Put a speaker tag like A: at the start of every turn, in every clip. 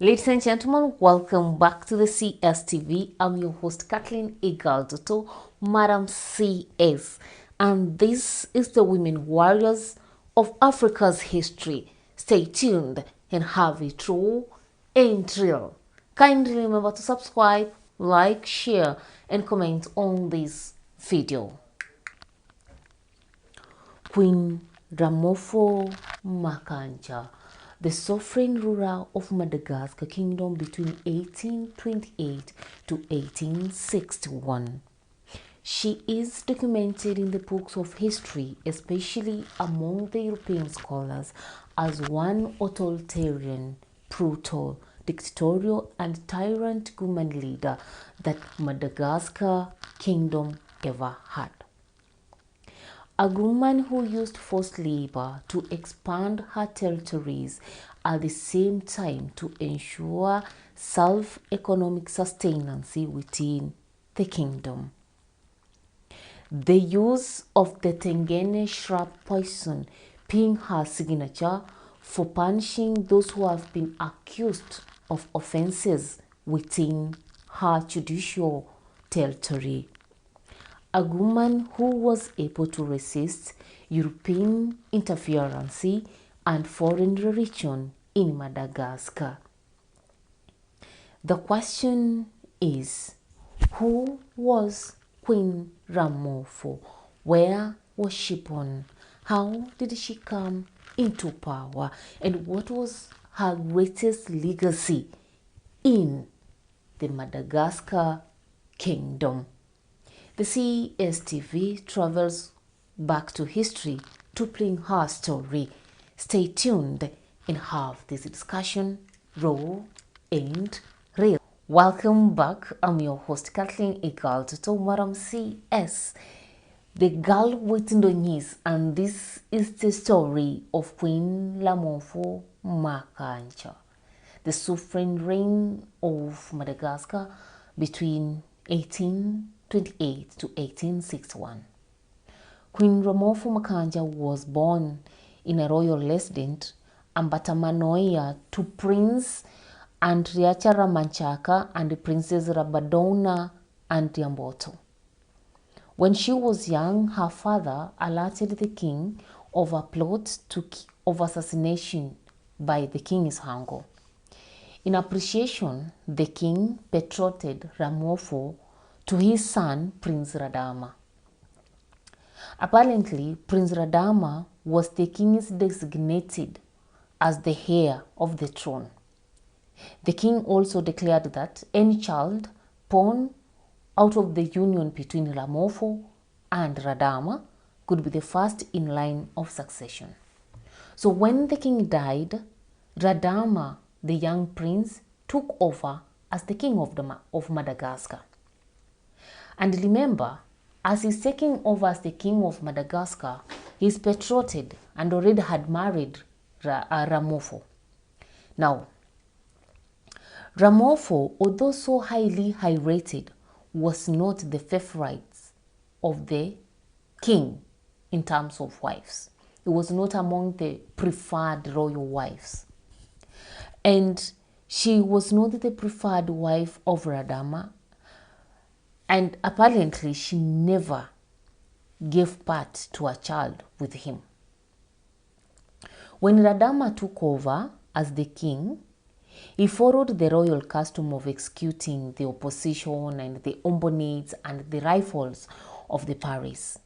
A: Ladies and gentlemen, welcome back to the CSTV. I'm your host Kathleen Igaldoto, Madam CS, and this is the women warriors of Africa's history. Stay tuned and have a true and real. Kindly remember to subscribe, like, share, and comment on this video. Queen Ramofo Makhaja, the sovereign ruler of Madagascar Kingdom between 1828 to 1861. She is documented in the books of history, especially among the European scholars, as one authoritarian, brutal, dictatorial, and tyrant woman leader that Madagascar Kingdom ever had. A woman who used forced labor to expand her territories at the same time to ensure self-economic sustenance within the kingdom. The use of the Tengene shrub poison being her signature for punishing those who have been accused of offenses within her judicial territory. A woman who was able to resist European interference and foreign religion in Madagascar. The question is, who was Queen Ramofo? Where was she born? How did she come into power? And what was her greatest legacy in the Madagascar Kingdom? The CSTV travels back to history to bring her story. Stay tuned and have this discussion raw and real. Welcome back. I'm your host Kathleen Igaldoto, Madam CS, the girl with the knees, and this is the story of Queen Ramofo Makhaja, the sovereign reign of Madagascar between 1828 to 1861. Queen Ramofo Makhaja was born in a royal residence, Ambatamanoia, to Prince Andriacha Ramanchaka and Princess Rabadona Andiamboto. When she was young, her father alerted the king of a plot of assassination by the king's uncle. In appreciation, the king betrothed Ramofo to his son Prince Radama. Apparently, Prince Radama was the king's designated as the heir of the throne. The king also declared that any child born out of the union between Ramofo and Radama could be the first in line of succession. So when the king died, Radama, the young prince, took over as the king of Madagascar. And remember, as he's taking over as the king of Madagascar, he's betrothed and already had married Ramofo. Now, Ramofo, although so highly high-rated, was not the favorite of the king in terms of wives. He was not among the preferred royal wives. And she was not the preferred wife of Radama, and apparently she never gave birth to a child with him. When Radama took over as the king, he followed the royal custom of executing the opposition and the ombonites and the rivals of the Paris.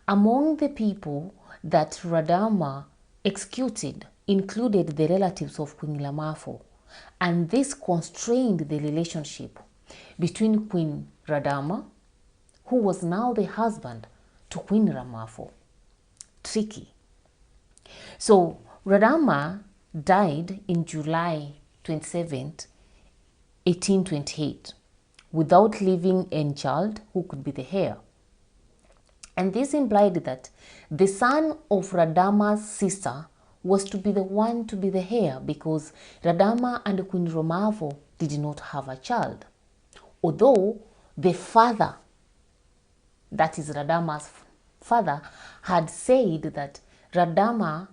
A: Among the people that Radama executed included the relatives of Queen Ramofo, and this constrained the relationship between Queen Radama, who was now the husband to Queen Ramofo. Tricky. So Radama died in July 27th, 1828, without leaving any child who could be the heir. And this implied that the son of Radama's sister was to be the one to be the heir, because Radama and Queen Ramofo did not have a child. Although the father, that is Radama's father, had said that Radama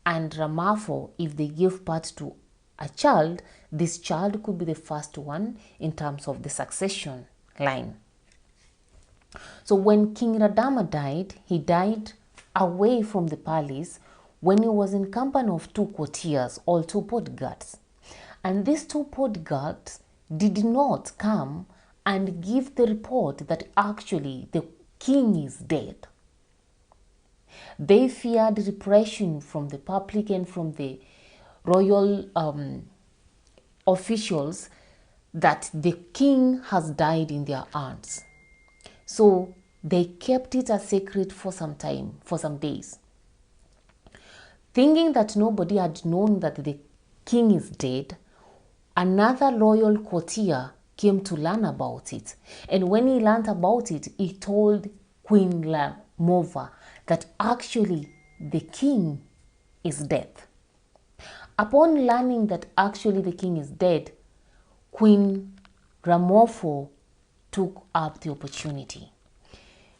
A: and Ramofo, if they give birth to a child, this child could be the first one in terms of the succession line. So when King Radama died, he died away from the palace when he was in company of two courtiers or two bodyguards. And these two bodyguards did not come and give the report that actually the king is dead. They feared repression from the public and from the royal officials that the king has died in their hands. So they kept it a secret for some time, for some days. Thinking that nobody had known that the king is dead, another royal courtier came to learn about it. And when he learned about it, he told Queen Lamova that actually the king is dead. Upon learning that actually the king is dead, Queen Ramofo took up the opportunity.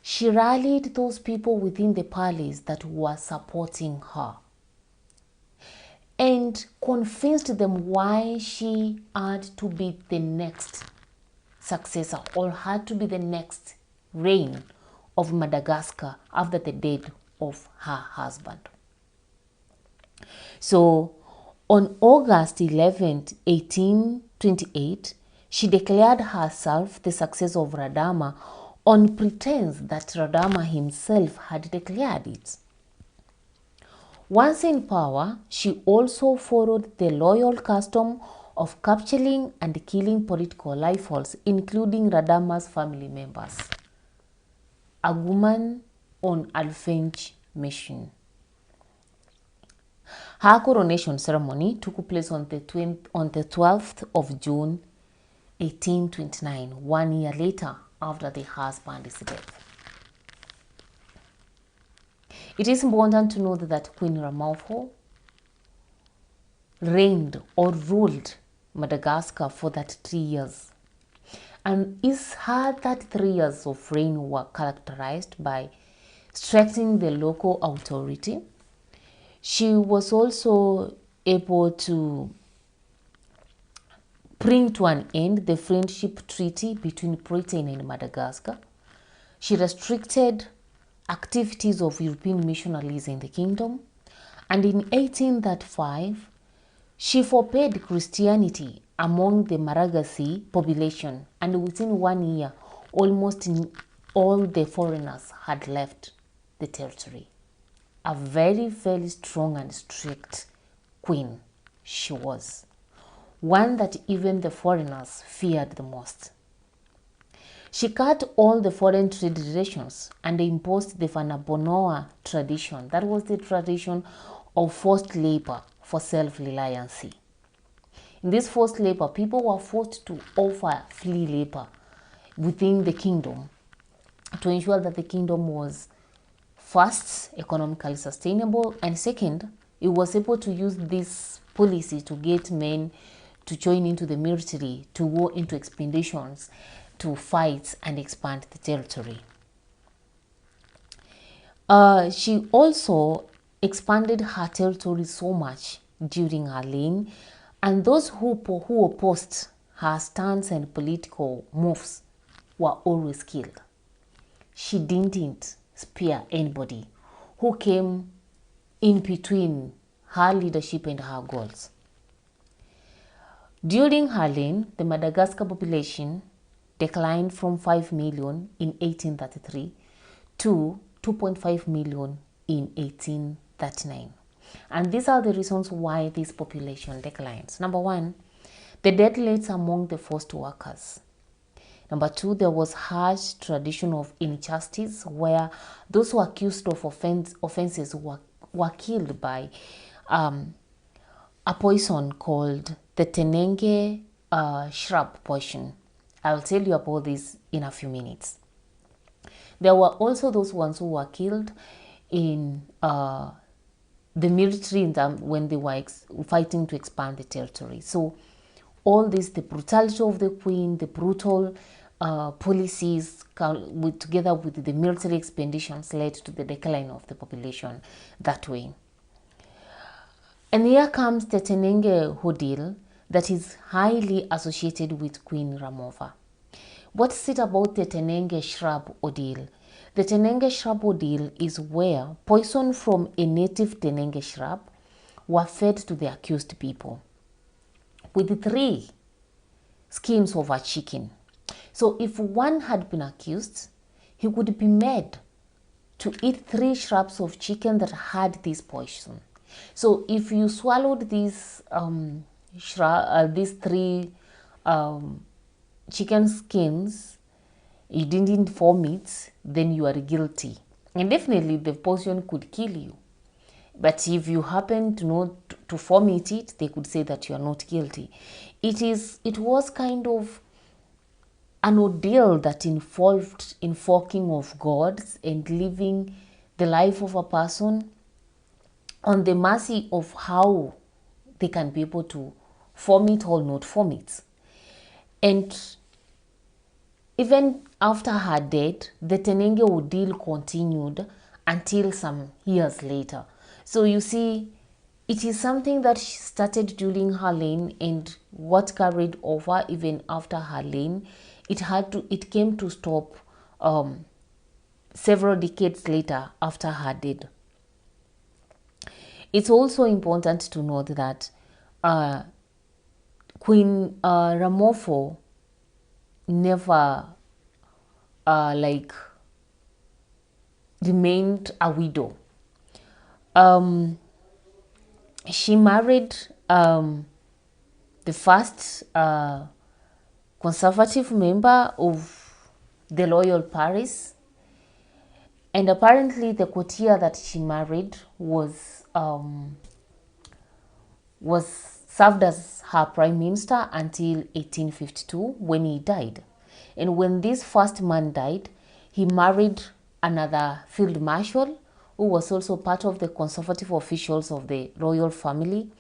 A: She rallied those people within the palace that were supporting her and convinced them why she had to be the next successor or had to be the next reign of Madagascar after the death of her husband. So on August 11th, 1828, she declared herself the successor of Radama on pretense that Radama himself had declared it. Once in power, she also followed the loyal custom of capturing and killing political rivals, including Radama's family members. A woman on Alfench mission. Her coronation ceremony took place on the 12th of June 1829, 1 year later after the husband's death. It is important to note that Queen Ramofo reigned or ruled Madagascar for that 3 years. And that 3 years of reign were characterized by strengthening the local authority. She was also able to bring to an end the friendship treaty between Britain and Madagascar. She restricted activities of European missionaries in the kingdom. And in 1835, she forbade Christianity among the Madagascar population, and within 1 year, almost all the foreigners had left the territory. A very, very strong and strict queen she was, one that even the foreigners feared the most. She cut all the foreign trade relations and imposed the Vanabonoa tradition. That was the tradition of forced labor for self-reliance. In this forced labor, people were forced to offer free labor within the kingdom to ensure that the kingdom was first economically sustainable, and second, it was able to use this policy to get men to join into the military, to go into expeditions, to fight and expand the territory. She also expanded her territory so much during her reign, and those who opposed her stance and political moves were always killed. She didn't spare anybody who came in between her leadership and her goals. During her reign, the Madagascar population declined from 5 million in 1833 to 2.5 million in 1839. And these are the reasons why this population declines. Number one, the death rates among the forced workers. Number two, there was harsh tradition of injustice where those who were accused of offenses were killed by a poison called the Tenenge shrub poison. I'll tell you about this in a few minutes. There were also those ones who were killed in the military when they were fighting to expand the territory. So all this, the brutality of the queen, the brutal policies together with the military expeditions led to the decline of the population that way. And here comes the Tenenge Hodil that is highly associated with Queen Ramova. What is it about the Tenenge shrub odil? The Tenenge shrub odil is where poison from a native Tenenge shrub were fed to the accused people with 3 skins of a chicken. So if one had been accused, he would be made to eat 3 shrubs of chicken that had this poison. So if you swallowed these 3 chicken skins, you didn't vomit, then you are guilty. And definitely the poison could kill you. But if you happen to not to vomit it, they could say that you are not guilty. It was kind of an ordeal that involved invoking of gods and living the life of a person on the mercy of how they can be able to vomit or not vomit. And even after her death, the Tenenge ordeal continued until some years later. So you see, it is something that started during her reign, and what carried over even after her reign. It came to stop several decades later after her death. It's also important to note that Queen Ramofo never remained a widow. She married the first conservative member of the royal Paris, and apparently the courtier that she married was served as her prime minister until 1852 when he died. And when this first man died, he married another field marshal who was also part of the conservative officials of the royal family,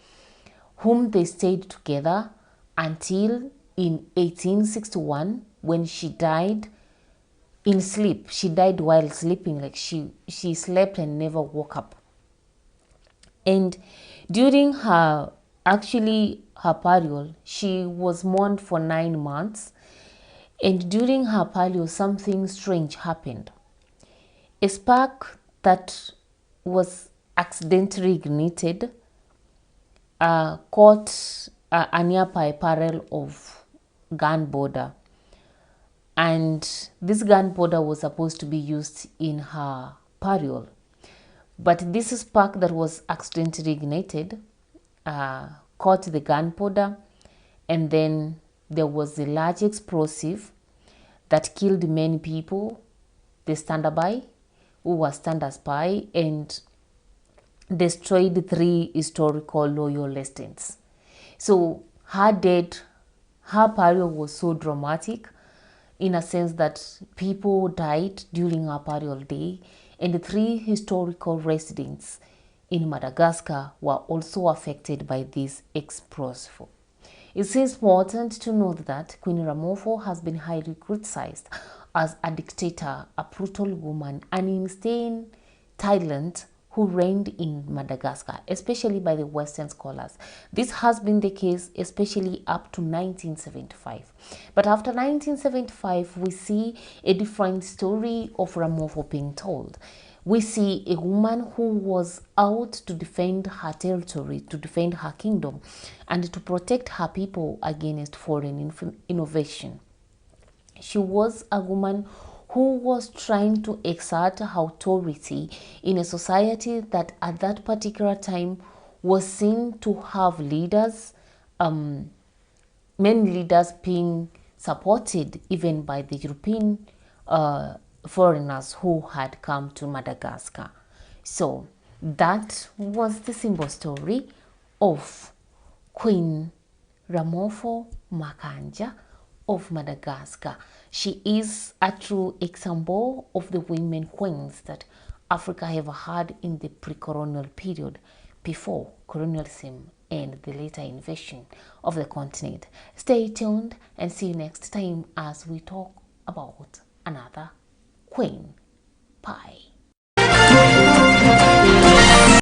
A: whom they stayed together until in 1861 when she died in sleep. She died while sleeping, like she slept and never woke up. And during her burial, she was mourned for 9 months. And during her burial, something strange happened. A spark that was accidentally ignited caught a nearby barrel of gunpowder, and this gunpowder was supposed to be used in her burial. But this spark that was accidentally ignited caught the gunpowder, and then there was a large explosive that killed many people, the standby who were standers-by, and destroyed 3 historical royal estates. So her death, her burial was so dramatic in a sense that people died during her burial day, and 3 historical residents in Madagascar were also affected by this explosive. It is important to note that Queen Ramofo has been highly criticized as a dictator, a brutal woman, an insane tyrant who reigned in Madagascar, especially by the Western scholars. This has been the case especially up to 1975. But after 1975, we see a different story of Ramofo being told. We see a woman who was out to defend her territory, to defend her kingdom, and to protect her people against foreign innovation. She was a woman who was trying to exert her authority in a society that at that particular time was seen to have leaders, many leaders being supported even by the European foreigners who had come to Madagascar. So that was the simple story of Queen Ramofo Makhaja of Madagascar. She is a true example of the women queens that Africa ever had in the pre-colonial period before colonialism and the later invasion of the continent. Stay tuned and see you next time as we talk about another queen.